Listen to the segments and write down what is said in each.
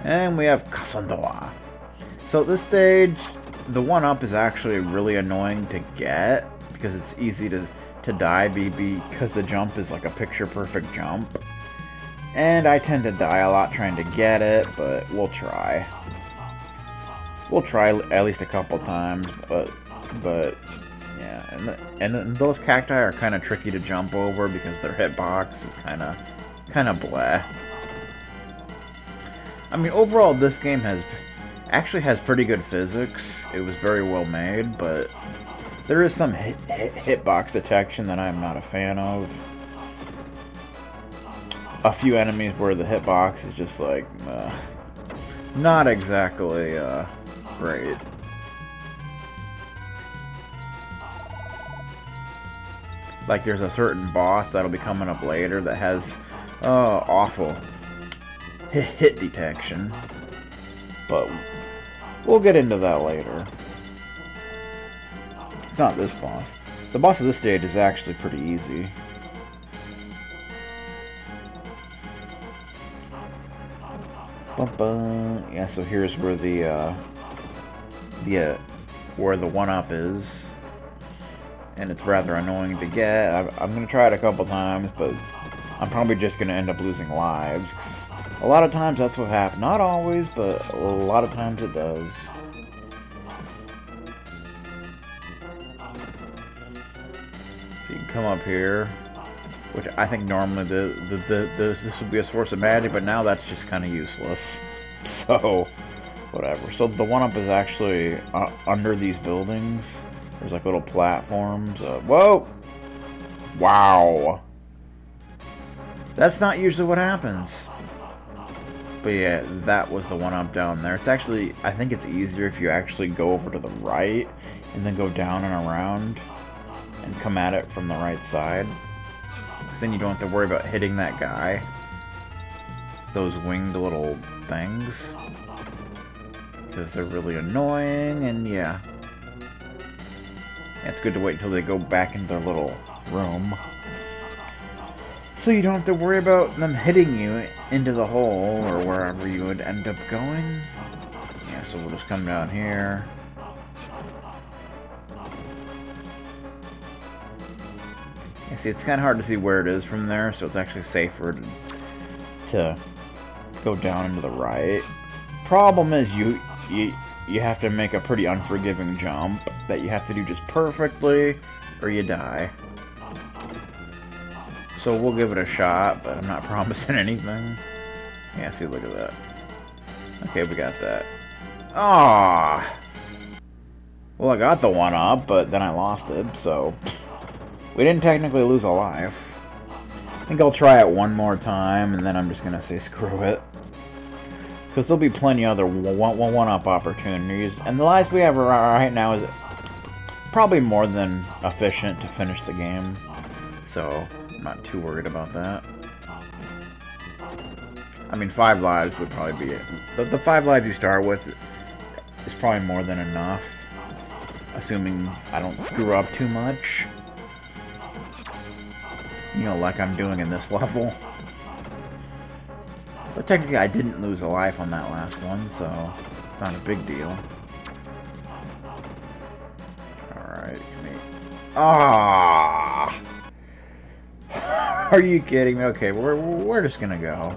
And we have Kasandora. So at this stage, the 1-up is actually really annoying to get because it's easy to die because the jump is like a picture-perfect jump. And I tend to die a lot trying to get it, but we'll try. We'll try at least a couple times, but yeah. And those cacti are kind of tricky to jump over because their hitbox is kind of bleh. I mean, overall, this game actually has pretty good physics. It was very well made, but there is some hitbox detection that I'm not a fan of. A few enemies where the hitbox is just like not exactly great. Like there's a certain boss that'll be coming up later that has awful hit detection, but we'll get into that later. It's not this boss. The boss of this stage is actually pretty easy. Yeah, so here's where where the 1-up is, and it's rather annoying to get. I'm gonna try it a couple times, but I'm probably just gonna end up losing lives. 'Cause a lot of times that's what happens. Not always, but a lot of times it does. So you can come up here, which I think normally this would be a source of magic, but now that's just kind of useless. So, whatever. So the 1-up is actually under these buildings. There's like little platforms. Whoa! Wow! That's not usually what happens. But yeah, that was the 1-up down there. It's actually, I think it's easier if you actually go over to the right and then go down and around and come at it from the right side. Because then you don't have to worry about hitting that guy. Those winged little things. Because they're really annoying, and yeah. It's good to wait until they go back into their little room. So you don't have to worry about them hitting you into the hole, or wherever you would end up going. Yeah, so we'll just come down here. Yeah, see, it's kind of hard to see where it is from there, so it's actually safer to go down into the right. Problem is, you have to make a pretty unforgiving jump that you have to do just perfectly, or you die. So we'll give it a shot, but I'm not promising anything. Yeah, see, look at that. Okay, we got that. Ah. Well, I got the 1-up, but then I lost it, so we didn't technically lose a life. I think I'll try it one more time, and then I'm just gonna say screw it. Because there'll be plenty other 1-up opportunities, and the lives we have right now is probably more than efficient to finish the game. So I'm not too worried about that. I mean, 5 lives would probably be it. The 5 lives you start with is probably more than enough, assuming I don't screw up too much. You know, like I'm doing in this level. But technically, I didn't lose a life on that last one, so not a big deal. Alright, ah! Are you kidding me? Okay, we're just gonna go.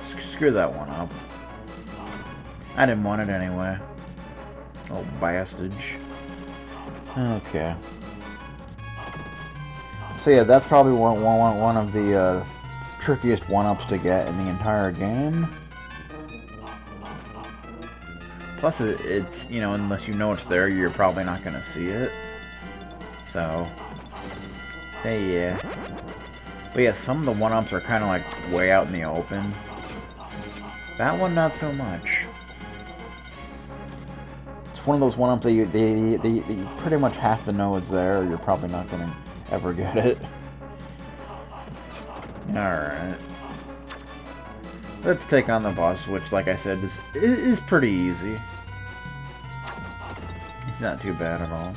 Screw that 1-up. I didn't want it anyway. Oh, bastage. Okay. So yeah, that's probably one of the trickiest 1-ups to get in the entire game. Plus, it's, you know, unless you know it's there, you're probably not gonna see it. So, yeah. But yeah, some of the 1-ups are kind of like way out in the open. That one, not so much. It's one of those 1-ups that you pretty much have to know it's there, or you're probably not gonna ever get it. Alright. Let's take on the boss, which, like I said, is pretty easy. It's not too bad at all.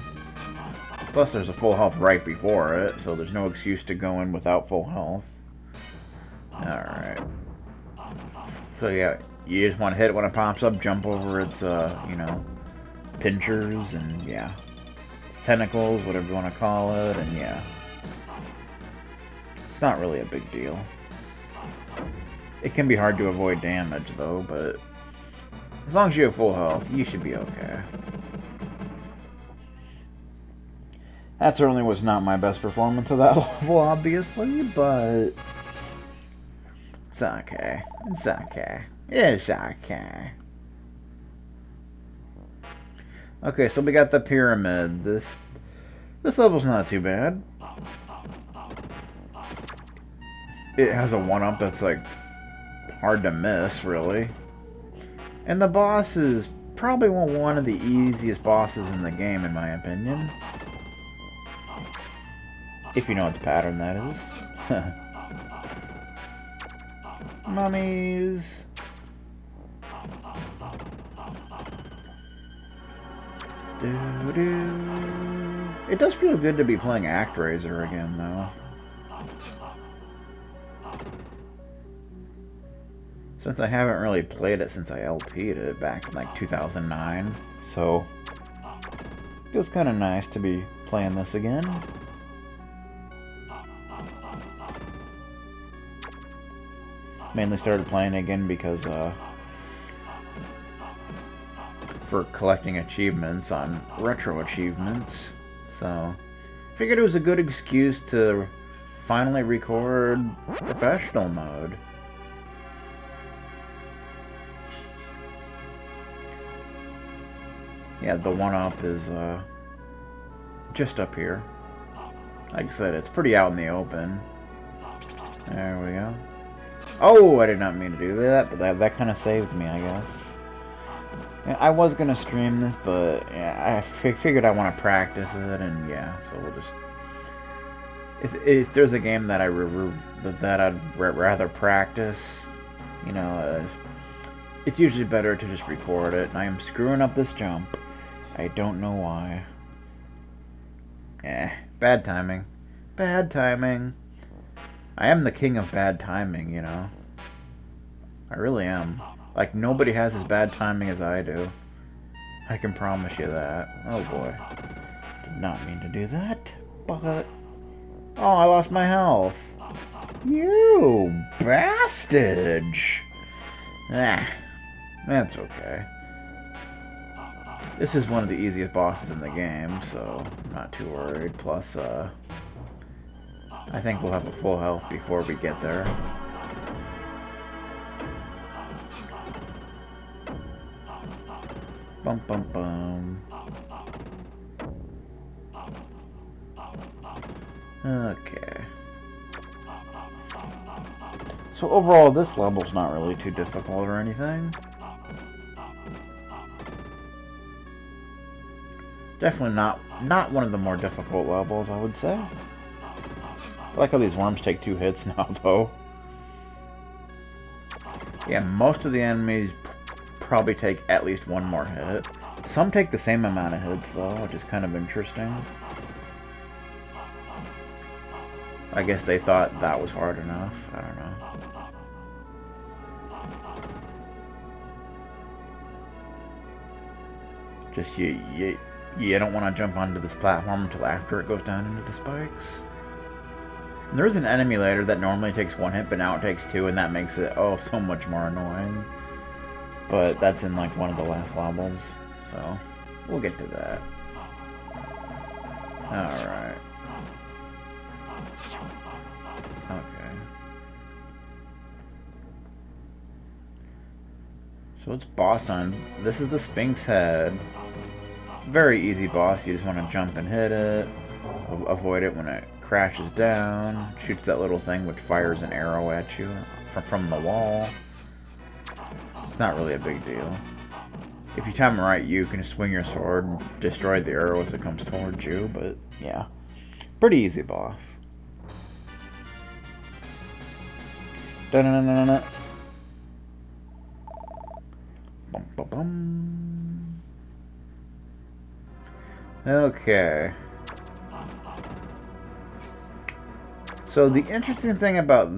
Plus, there's a full health right before it, so there's no excuse to go in without full health. Alright. So yeah, you just want to hit it when it pops up, jump over its, you know, pinchers, and yeah. Its tentacles, whatever you want to call it, and yeah. It's not really a big deal. It can be hard to avoid damage, though, but as long as you have full health, you should be okay. That certainly was not my best performance of that level, obviously, but it's okay. It's okay. It's okay. Okay, so we got the pyramid. This level's not too bad. It has a 1-up that's like hard to miss, really. And the boss is probably one of the easiest bosses in the game, in my opinion. If you know its pattern, that is. Mummies. It does feel good to be playing Actraiser again, though. Since I haven't really played it since I LP'd it back in like 2009, so it feels kind of nice to be playing this again. Mainly started playing again because for collecting achievements on retro achievements, so figured it was a good excuse to finally record professional mode. Yeah, the 1-up is just up here. Like I said, it's pretty out in the open. There we go. Oh, I did not mean to do that, but that kind of saved me, I guess. Yeah, I was going to stream this, but yeah, I figured I want to practice it, and yeah, so we'll just... If there's a game that I'd rather practice, you know, it's usually better to just record it, and I am screwing up this jump. I don't know why. Bad timing. Bad timing. I am the king of bad timing, you know. I really am. Like, nobody has as bad timing as I do. I can promise you that. Oh boy. Did not mean to do that, but... Oh, I lost my health. You bastard! That's okay. This is one of the easiest bosses in the game, so I'm not too worried. Plus, I think we'll have a full health before we get there. Bum bum bum. Okay. So overall, this level's not really too difficult or anything. Definitely not one of the more difficult levels, I would say. I like how these worms take 2 hits now, though. Yeah, most of the enemies probably take at least 1 more hit. Some take the same amount of hits, though, which is kind of interesting. I guess they thought that was hard enough. I don't know. Just you don't want to jump onto this platform until after it goes down into the spikes. And there is an enemy later that normally takes 1 hit, but now it takes 2, and that makes it, oh, so much more annoying. But that's in, like, one of the last levels, so we'll get to that. Alright. Okay. So it's boss on. This is the Sphinx head. Very easy boss. You just want to jump and hit it. Avoid it when it crashes down. Shoots that little thing which fires an arrow at you from the wall. It's not really a big deal. If you time it right, you can swing your sword and destroy the arrow as it comes towards you, but yeah. Pretty easy boss. Dun-dun-dun-dun-dun. Bum, bum, bum. Okay. So the interesting thing about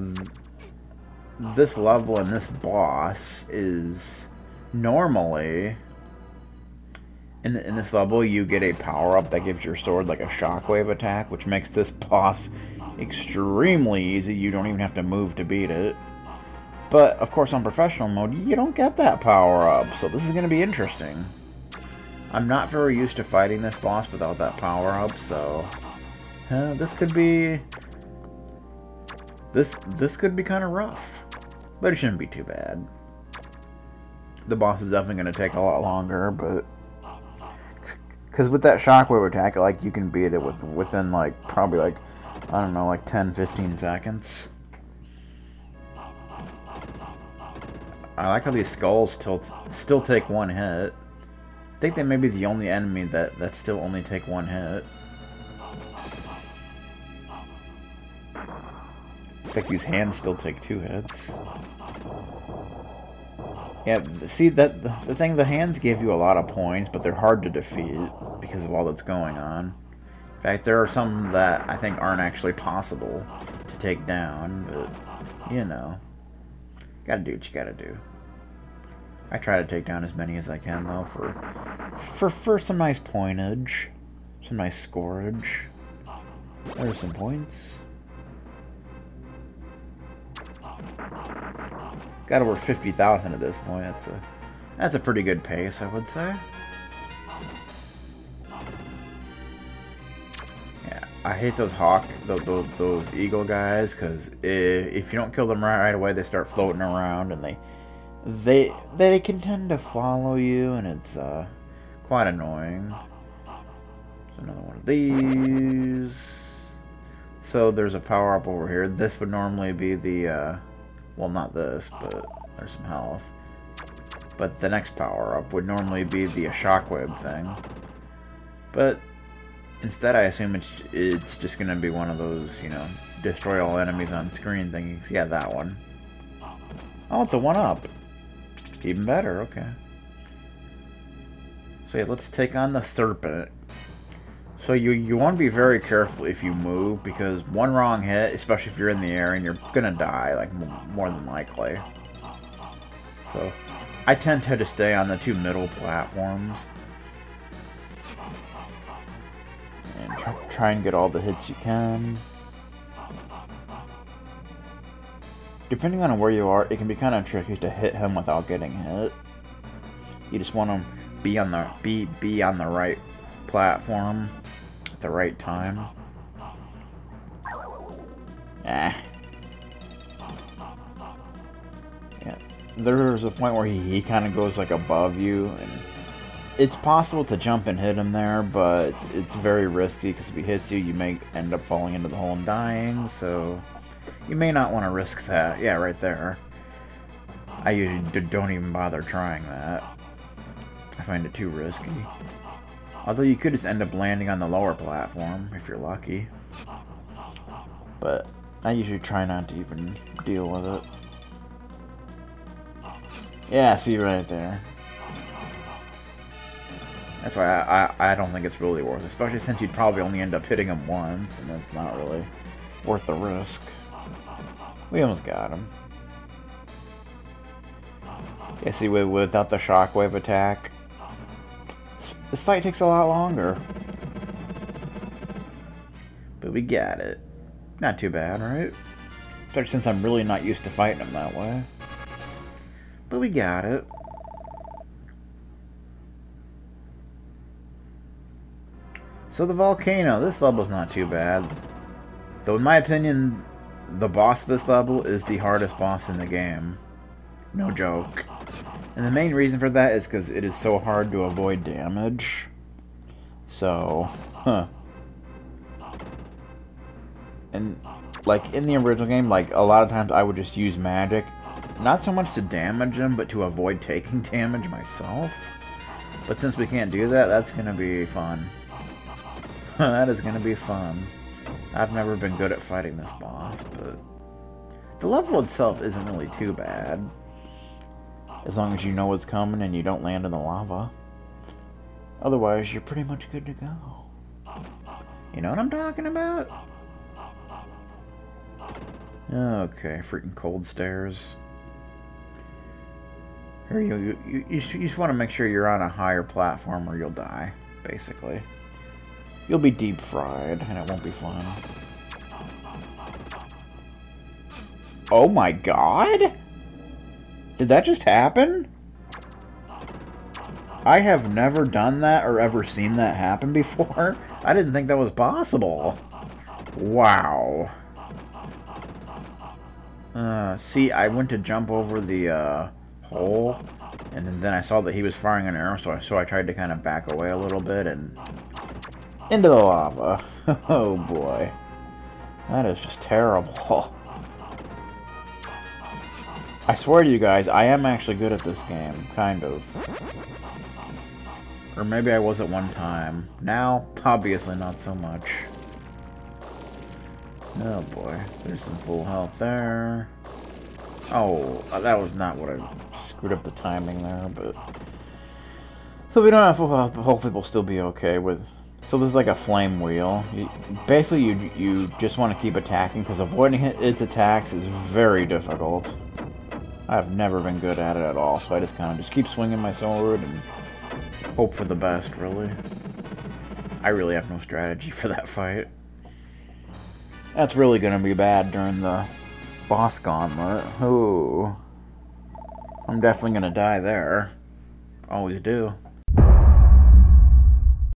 this level and this boss is normally... In this level, you get a power-up that gives your sword like a shockwave attack, which makes this boss extremely easy. You don't even have to move to beat it. But, of course, on professional mode, you don't get that power-up, so this is going to be interesting. I'm not very used to fighting this boss without that power-up, so... this could be... This could be kind of rough. But it shouldn't be too bad. The boss is definitely going to take a lot longer, but... Because with that shockwave attack, like, you can beat it within, like, probably, like, I don't know, like 10-15 seconds. I like how these skulls still take one hit. I think they may be the only enemy that still only take one hit. In fact, these hands still take 2 hits. Yeah, see, the thing, the hands give you a lot of points, but they're hard to defeat because of all that's going on. In fact, there are some that I think aren't actually possible to take down, but, you know. Gotta do what you gotta do. I try to take down as many as I can, though, for some nice pointage. Some nice scorage. There's some points. Got over 50,000 at this point. That's a pretty good pace, I would say. Yeah, I hate those those eagle guys, because if you don't kill them right away, they start floating around, and they can tend to follow you, and it's quite annoying. There's another one of these. So there's a power up over here. This would normally be the well, not this, but there's some health. But the next power-up would normally be the shockwave thing. But instead, I assume it's just going to be one of those, you know, destroy all enemies on screen thingies. Yeah, that one. Oh, it's a 1-up. Even better, okay. So yeah, let's take on the serpent. So you want to be very careful if you move, because one wrong hit, especially if you're in the air, and you're gonna die, like, more than likely. So I tend to stay on the 2 middle platforms and try and get all the hits you can. Depending on where you are, it can be kind of tricky to hit him without getting hit. You just want to be on the right platform at the right time. Yeah, there's a point where he kind of goes like above you, and it's possible to jump and hit him there, but it's very risky, because if he hits you, you may end up falling into the hole and dying, so you may not want to risk that. Yeah, right there. I usually don't even bother trying that. I find it too risky. Although you could just end up landing on the lower platform, if you're lucky. But I usually try not to even deal with it. Yeah, see right there. That's why I don't think it's really worth it. Especially since you'd probably only end up hitting him once, and it's not really worth the risk. We almost got him. Yeah, see, without the shockwave attack, this fight takes a lot longer. But we got it. Not too bad, right? Especially since I'm really not used to fighting him that way. But we got it. So the Volcano, this level's not too bad. Though in my opinion, the boss of this level is the hardest boss in the game. No joke. And the main reason for that is because it is so hard to avoid damage. So, And, like, in the original game, like, a lot of times I would just use magic. Not so much to damage them, but to avoid taking damage myself. But since we can't do that, that's going to be fun. That is going to be fun. I've never been good at fighting this boss, but the level itself isn't really too bad. As long as you know what's coming and you don't land in the lava. Otherwise, you're pretty much good to go. You know what I'm talking about? Okay, freaking cold stairs. Here you just want to make sure you're on a higher platform or you'll die, basically. You'll be deep fried, and it won't be fun. Oh my god? Did that just happen? I have never done that or ever seen that happen before. I didn't think that was possible. Wow. See, I went to jump over the hole, and then I saw that he was firing an arrow, so I tried to kind of back away a little bit and into the lava. Oh boy. That is just terrible. I swear to you guys, I am actually good at this game. Kind of. Or maybe I was at one time. Now, obviously not so much. Oh boy. There's some full health there. Oh, that was not what I screwed up the timing there, but... So we don't have full health, but hopefully we'll still be okay with... So this is like a flame wheel. Basically, you just want to keep attacking, because avoiding its attacks is very difficult. I've never been good at it at all, so I just kind of just keep swinging my sword and hope for the best, really. I really have no strategy for that fight. That's really going to be bad during the boss gauntlet. Ooh. I'm definitely going to die there. Always do.